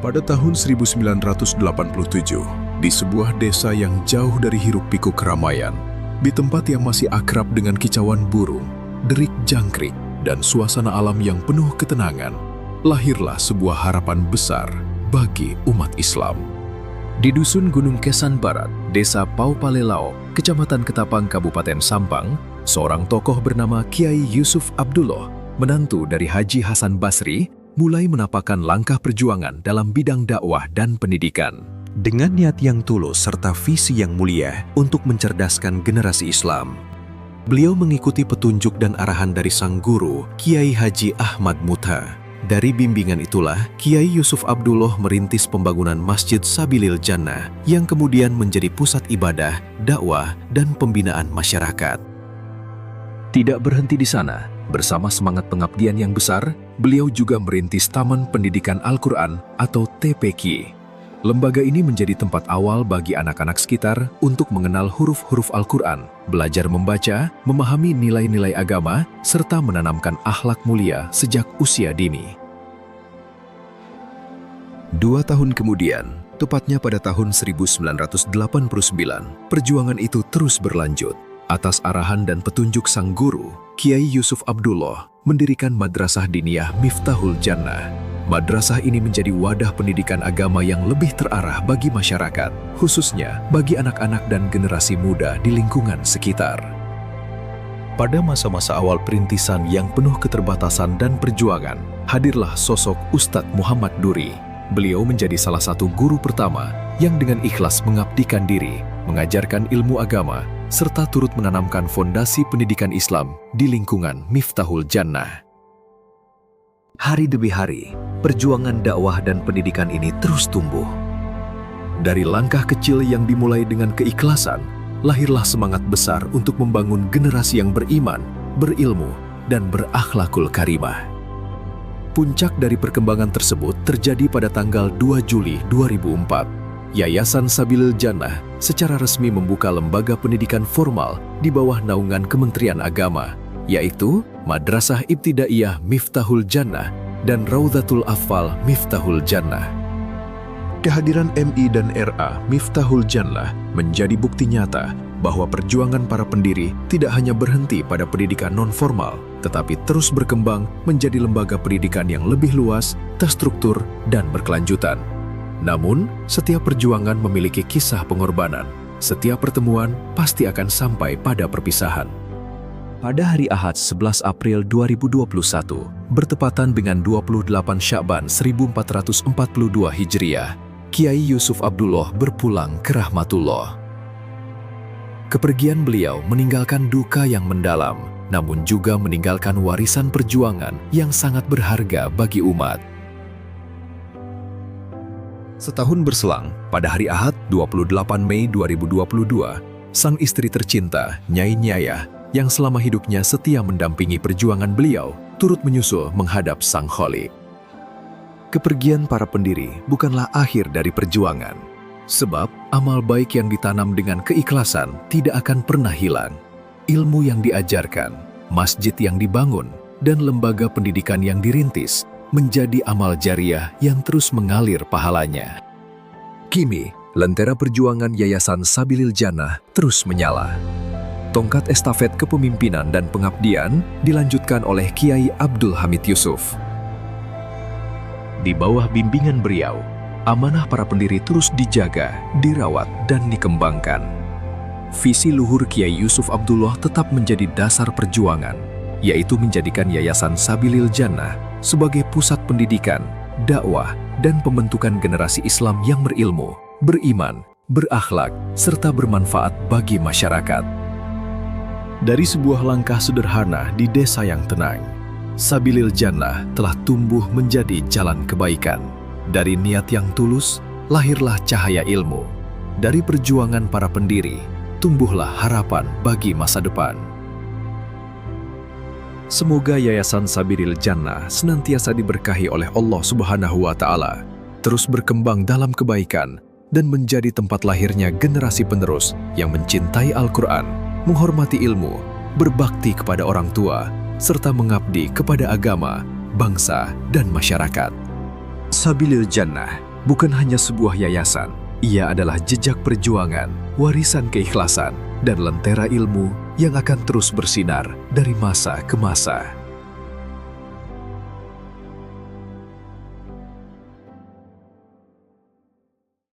Pada tahun 1987, di sebuah desa yang jauh dari hiruk-pikuk keramaian, di tempat yang masih akrab dengan kicauan burung, derik jangkrik, dan suasana alam yang penuh ketenangan, lahirlah sebuah harapan besar bagi umat Islam. Di Dusun Gunung Kesan Barat, Desa Paupalelao, Kecamatan Ketapang, Kabupaten Sampang, seorang tokoh bernama Kiai Yusuf Abdullah, menantu dari Haji Hasan Basri, mulai menapakkan langkah perjuangan dalam bidang dakwah dan pendidikan. Dengan niat yang tulus serta visi yang mulia untuk mencerdaskan generasi Islam, beliau mengikuti petunjuk dan arahan dari sang guru, Kiai Haji Ahmad Mutha. Dari bimbingan itulah, Kiai Yusuf Abdullah merintis pembangunan Masjid Sabilil Jannah yang kemudian menjadi pusat ibadah, dakwah, dan pembinaan masyarakat. Tidak berhenti di sana, bersama semangat pengabdian yang besar, beliau juga merintis Taman Pendidikan Al-Quran atau TPQ. Lembaga ini menjadi tempat awal bagi anak-anak sekitar untuk mengenal huruf-huruf Al-Quran, belajar membaca, memahami nilai-nilai agama, serta menanamkan akhlak mulia sejak usia dini. 2 tahun kemudian, tepatnya pada tahun 1989, perjuangan itu terus berlanjut. Atas arahan dan petunjuk sang guru, Kiai Yusuf Abdullah mendirikan Madrasah Diniyah Miftahul Jannah. Madrasah ini menjadi wadah pendidikan agama yang lebih terarah bagi masyarakat, khususnya bagi anak-anak dan generasi muda di lingkungan sekitar. Pada masa-masa awal perintisan yang penuh keterbatasan dan perjuangan, hadirlah sosok Ustadz Muhammad Duri. Beliau menjadi salah satu guru pertama yang dengan ikhlas mengabdikan diri, mengajarkan ilmu agama, serta turut menanamkan fondasi pendidikan Islam di lingkungan Miftahul Jannah. Hari demi hari, perjuangan dakwah dan pendidikan ini terus tumbuh. Dari langkah kecil yang dimulai dengan keikhlasan, lahirlah semangat besar untuk membangun generasi yang beriman, berilmu, dan berakhlakul karimah. Puncak dari perkembangan tersebut terjadi pada tanggal 2 Juli 2004. Yayasan Sabilil Jannah secara resmi membuka lembaga pendidikan formal di bawah naungan Kementerian Agama, yaitu Madrasah Ibtidaiyah Miftahul Jannah dan Raudhatul Atfal Miftahul Jannah. Kehadiran MI dan RA Miftahul Jannah menjadi bukti nyata bahwa perjuangan para pendiri tidak hanya berhenti pada pendidikan non-formal, tetapi terus berkembang menjadi lembaga pendidikan yang lebih luas, terstruktur, dan berkelanjutan. Namun, setiap perjuangan memiliki kisah pengorbanan. Setiap pertemuan pasti akan sampai pada perpisahan. Pada hari Ahad 11 April 2021, bertepatan dengan 28 Sya'ban 1442 Hijriah, Kiai Yusuf Abdullah berpulang ke rahmatullah. Kepergian beliau meninggalkan duka yang mendalam, namun juga meninggalkan warisan perjuangan yang sangat berharga bagi umat. Setahun berselang, pada hari Ahad 28 Mei 2022, sang istri tercinta, Nyai Nyayah, yang selama hidupnya setia mendampingi perjuangan beliau, turut menyusul menghadap Sang Khalik. Kepergian para pendiri bukanlah akhir dari perjuangan, sebab amal baik yang ditanam dengan keikhlasan tidak akan pernah hilang. Ilmu yang diajarkan, masjid yang dibangun, dan lembaga pendidikan yang dirintis menjadi amal jariah yang terus mengalir pahalanya. Kini, lentera perjuangan Yayasan Sabilil Jannah terus menyala. Tongkat estafet kepemimpinan dan pengabdian dilanjutkan oleh Kiai Abdul Hamid Yusuf. Di bawah bimbingan beliau, amanah para pendiri terus dijaga, dirawat, dan dikembangkan. Visi luhur Kiai Yusuf Abdullah tetap menjadi dasar perjuangan, yaitu menjadikan Yayasan Sabilil Jannah sebagai pusat pendidikan, dakwah, dan pembentukan generasi Islam yang berilmu, beriman, berakhlak, serta bermanfaat bagi masyarakat. Dari sebuah langkah sederhana di desa yang tenang, Sabilil Jannah telah tumbuh menjadi jalan kebaikan. Dari niat yang tulus, lahirlah cahaya ilmu. Dari perjuangan para pendiri, tumbuhlah harapan bagi masa depan. Semoga Yayasan Sabilil Jannah senantiasa diberkahi oleh Allah Subhanahu wa Ta'ala, terus berkembang dalam kebaikan, dan menjadi tempat lahirnya generasi penerus yang mencintai Al-Quran, menghormati ilmu, berbakti kepada orang tua, serta mengabdi kepada agama, bangsa, dan masyarakat. Sabilil Jannah bukan hanya sebuah yayasan. Ia adalah jejak perjuangan, warisan keikhlasan, dan lentera ilmu yang akan terus bersinar dari masa ke masa.